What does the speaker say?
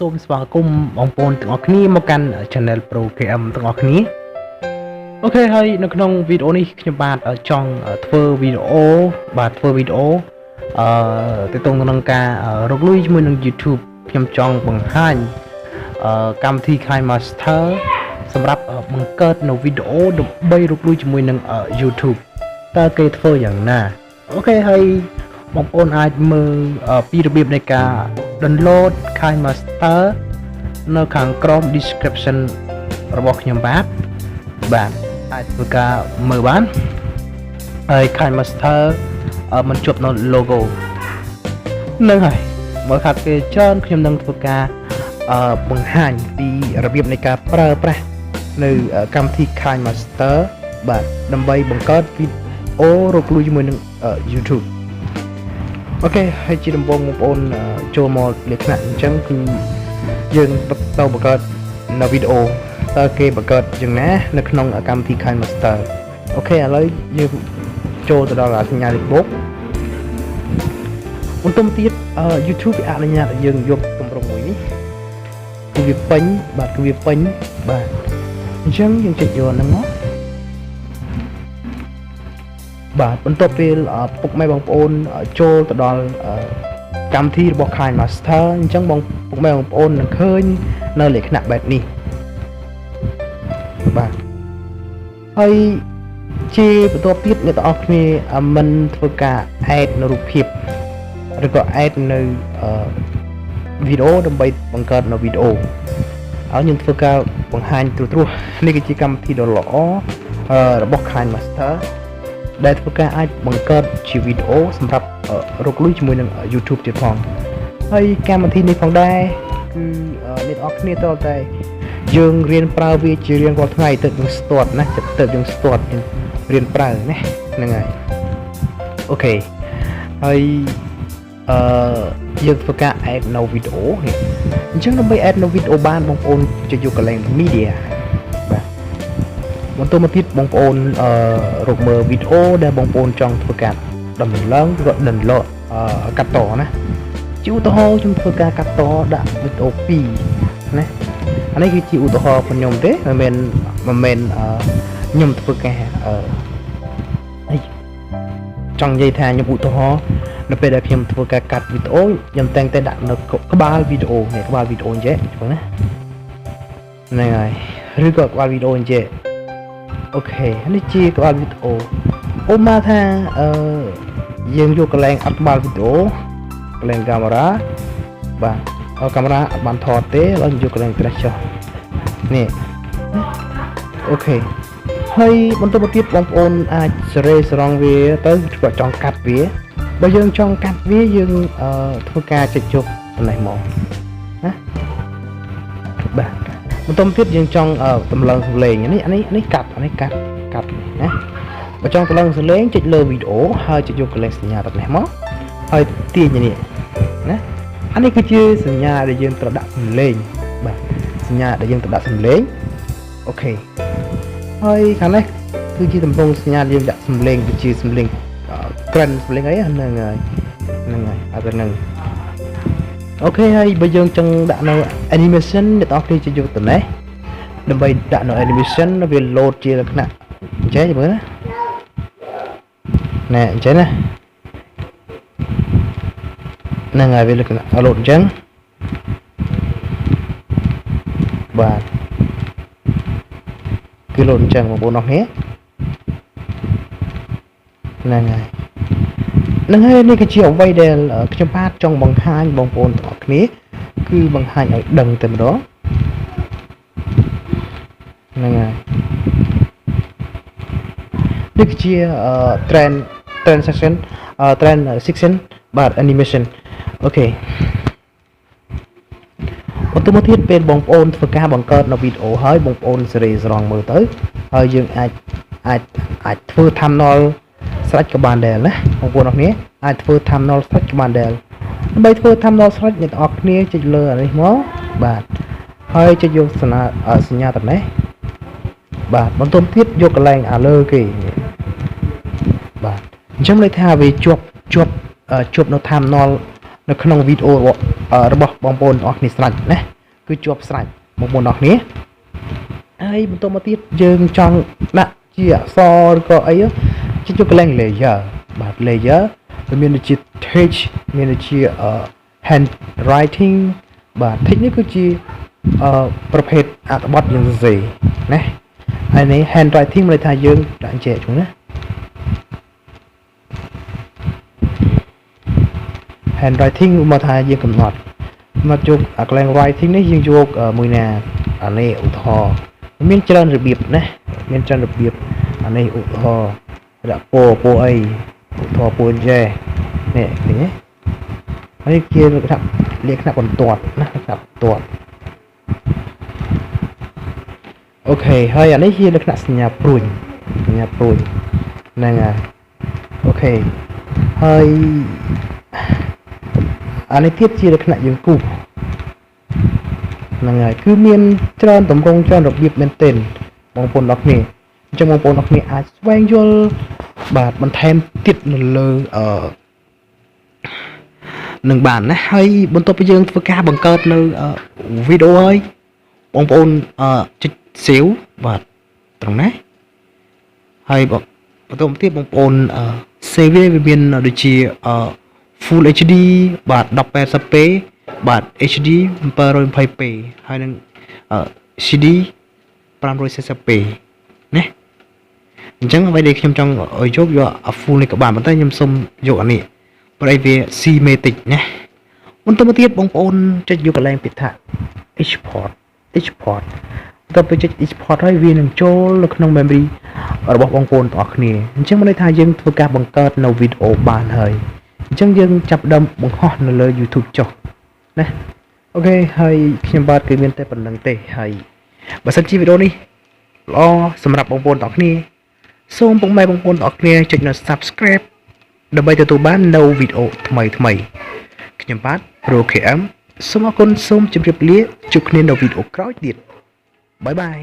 សូមស្វាគមន៍បងប្អូនទាំងអស់គ្នាមកកាន់ Channel Pro KM ទាំងអស់គ្នាអូខេហើយនៅក្នុងវីដេអូនេះខ្ញុំបាទចង់ធ្វើវីដេអូទាក់ទងនឹងការរកលុយជាមួយនឹង YouTube ខ្ញុំចង់បង្ហាញកម្មវិធី kinemaster សម្រាប់បង្កើតនៅវីដេអូដើម្បីរកលុយជាមួយនឹង YouTube តើគេធ្វើយ៉ាងណាអូខេហើយបងប្អូនអាចមើលពីរបៀបនៃការ download kinemaster នៅខាងក្រោម description របស់ខ្ញុំបាទអាចធ្វើការមើលបានហើយ kinemaster มันជាប់នៅ logo នឹងហើយមើលខាត់គេច្រើនខ្ញុំនឹងធ្វើការបង្ហាញពីរបៀបនៃការប្រើប្រាស់នៅកម្មវិធី kinemaster បាទដើម្បីបង្កើតវីដេអូរកលុយជាមួយនឹង YouTubeអូខេហើយជាដំបូងបងប្អូនចូលមកលក្ខណៈអញ្ចឹងគឺយើងទៅបង្កើតនៅវីដេអូតើគេបង្កើតយ៉ាងណានៅក្នុងកម្មវិធី kinemaster អូខេឥឡូវយើងចូលទៅដល់សញ្ញាលេខបូកបន្ទាប់ទៀតYouTube អនុញ្ញាតឲ្យយើងយកទម្រង់មួយនេះគឺវាពេញបាទអញ្ចឹងយើងចុចយកហ្នឹងមកបាទបន្ទាប់ពេលពុកម៉ែបងប្អូនចូលទៅដល់កម្មវិធីរបស់ kinemaster អញ្ចឹងពុកម៉ែបងប្អូននឹងឃើញនៅលក្ខណៈបែបនេះបាទហើយជាបន្ទាប់ទៀតអ្នកទាំងអស់គ្នាមិនធ្វើការ add នៅរូបភាពឬក៏ add នៅវីដេអូដើម្បីបង្កើតនៅវីដេអូហើយយើងធ្វើការបង្ហាញត្រួសនេះគឺជាកម្មវិធីដ៏ល្អរបស់ kinemaster ដែលធ្វើការអាចបង្កើតជាវីដេអូសម្រាប់រកលុយជាមួយនឹង YouTube ទៀតផងហើយកម្មវិធីនេះផងដែរគឺអ្នកនរគ្នាតើតែយើងរៀនប្រើវាជារៀងរាល់ថ្ងៃទៅយើងស្ទាត់ណាទៅយើងស្ទាត់រៀនប្រើណាហ្នឹងហើយអូខេហើយយើងធ្វើការ add នៅវីដេអូអញ្ចឹងដើម្បី add នៅវីដេអូបានបងប្អូនចុចយកកន្លែង media បន្តមកទៀតបងប្អូនរកមើលវីដេអូដែលបងប្អូនចង់ធ្វើការដំឡើងឬក៏ download កាត់តណាជាឧទាហរណ៍ខ្ញុំធ្វើការកាត់តដាក់វីដេអូ2ណាអានេះគឺជាឧទាហរណ៍របស់ខ្ញុំទេមិនមែនខ្ញុំធ្វើការចង់និយាយថាខ្ញុំឧទាហរណ៍នៅពេលដែលខ្ញុំធ្វើការកាត់វីដេអូខ្ញុំតែងតែដាក់នៅក្បាលវីដេអូនេះក្បាលវីដេអូអញ្ចឹងណាហ្នឹងហើយឬក៏ក្បាលវីដេអូអញ្ចឹងអូខេនេះជាក្បាលវីដេអូអូមកថាយើងយកកន្លែងអត់ក្បាលវីដេអូកន្លែងកាមេរ៉ាបាទកាមេរ៉ាអត់បានថតទេឥឡូវយកកន្លែង trash ចុះនេះអូខេហើយបន្តមកទៀតបងប្អូនអាចសេរីស្រង់វាទៅគាត់ចង់កាត់វាបើយើងចង់កាត់វាយើងធ្វើការចុចយកបន្លែមកណាបាទបន្តមកទៀតយើងចង់តម្លើងសំឡេងនេះកាត់ណាបើចង់តម្លើងសំឡេងចុចលើវីដេអូហើយចុចយកកន្លែងសញ្ញាតនេះមកហើយទាញនេះណាអានេះគឺជាសញ្ញាដែលយើងត្រូវដាក់សំឡេងបាទសញ្ញាដែលយើងត្រូវដាក់សំឡេងអូខេហើយខាងនេះគឺជាទម្រង់សញ្ញាយើងដាក់សំឡេងគឺជាសំឡេងក្រិនសំឡេងអីហ្នឹងហើយអត់ទៅហ្នឹងអូខេហើយបើយើងចង់ដាក់នៅ animation អ្នកនរគ្នាជួយយកទៅនេះដើម្បីដាក់នៅ animation វា load ជាលក្ខណៈអញ្ចឹងមើលណាអញ្ចឹងណាហ្នឹងហើយវាលក្ខណៈ load អញ្ចឹងបាទគឺ load អញ្ចឹងបងប្អូនអរគ្នាហ្នឹងហើយនេះគឺជាអ្វីដែលខ្ញុំបាទចង់បង្ហាញបងប្អូនទាំងអស់គ្នាគឺបង្ហាញឲ្យដឹងតែម្ដងហ្នឹងហើយនេះគឺជា transition បាទ animation អូខេបន្តមកទៀតពេលបងប្អូនធ្វើការបង្កើតនៅវីដេអូហើយបងប្អូនសេរីស្រង់មើលទៅហើយយើងអាចធ្វើ thumbnail ស្រេចក៏បានដែរណាបងប្អូនអរគ្នាអាចធ្វើ thumbnail ស្រេចក៏បានដែរដើម្បីធ្វើ thumbnail ស្រេចអ្នកនរគ្នាចុចលើអានេះមកបាទហើយចុចយកសញ្ញាតំណេះបាទបន្តទៀតយកកន្លែងលើគេបាទអញ្ចឹងន័យថាវាជាប់នៅ thumbnail នៅក្នុងវីដេអូរបស់បងប្អូនអស់គ្នាស្រេចណាគឺជាប់ស្រេចបងប្អូនអស់គ្នាហើយបន្តមកទៀតយើងចង់ដាក់ជាអក្សរឬក៏អីជាយកកន្លែង layer បាទ layer វាមានដូចជា text មានដូចជា handwriting បាទ text នេះគឺជាប្រភេទអត្ថបទយើងសរសេរណាហើយនេះ handwriting មានន័យថាយើងដាក់ចែកហ្នឹងណា handwriting មកថាយើងកំណត់មកយកកន្លែង writing នេះយើងយកមួយណាអានេះឧទាហរណ៍មានច្រើនរបៀបណាមានច្រើនរបៀបអានេះឧទាហរណ៍ដាក់ពោអីឧទាហរណ៍ពោចេះនេះឃើញទេហើយគេលក្ខណៈបន្ទាត់ណាលក្ខណៈបន្ទាត់អូខេហើយអានេះជាលក្ខណៈសញ្ញាព្រួយហ្នឹងហើយអូខេហើយអានេះទៀតជាលក្ខណៈយើងគូសហ្នឹងហើយគឺមានច្រើនតម្រង់ច្រើនរបៀបមែនទែនបងប្អូនទាំងគ្នាអញ្ចឹងបងប្អូនទាំងគ្នាអាចស្វែងយល់បាទបន្ថែមទៀតនៅលើនឹងបានណាហើយបន្ទាប់ពីយើងធ្វើការបង្កើតនៅវីដេអូហើយបងប្អូនចុច save បាទត្រង់ណាហើយបន្តមកទៀតបងប្អូនsave វាមានដូចជាFull HD បាទ 1080p បាទ HD 720p ហើយនឹងCD 540p ណាអញ្ចឹងអ្វីដែលខ្ញុំចង់ឲ្យយក full នេះក៏បានប៉ុន្តែខ្ញុំសុំយកអានេះព្រោះវា cinematic ណាបន្តមកទៀតបងប្អូនចុចយកកន្លែងពាក្យថា export ដល់ពេលចុច export ហើយវានឹងចូលនៅក្នុង memory របស់បងប្អូនទាំងអស់គ្នាអញ្ចឹងមានន័យថាយើងធ្វើការបង្កើតនៅវីដេអូបានហើយអញ្ចឹងយើងចាប់ដើមបង្ហោះនៅលើ YouTube ចុះណាអូខេហើយខ្ញុំបាទគឺមានតែប៉ុណ្្នឹងទេហើយបើសិនជាវីដេអូនេះល្អសម្រាប់បងប្អូនទាំងគ្នាសូមពុកម៉ែបងប្អូនទាំងគ្នាចុចនៅ Subscribe ដើម្បីទទួលបាននូវវីដេអូថ្មីខ្ញុំបាទ ProKM សូមអរគុណសូមជម្រាបលាជួបគ្នានៅវីដេអូក្រោយទៀតបាយបាយ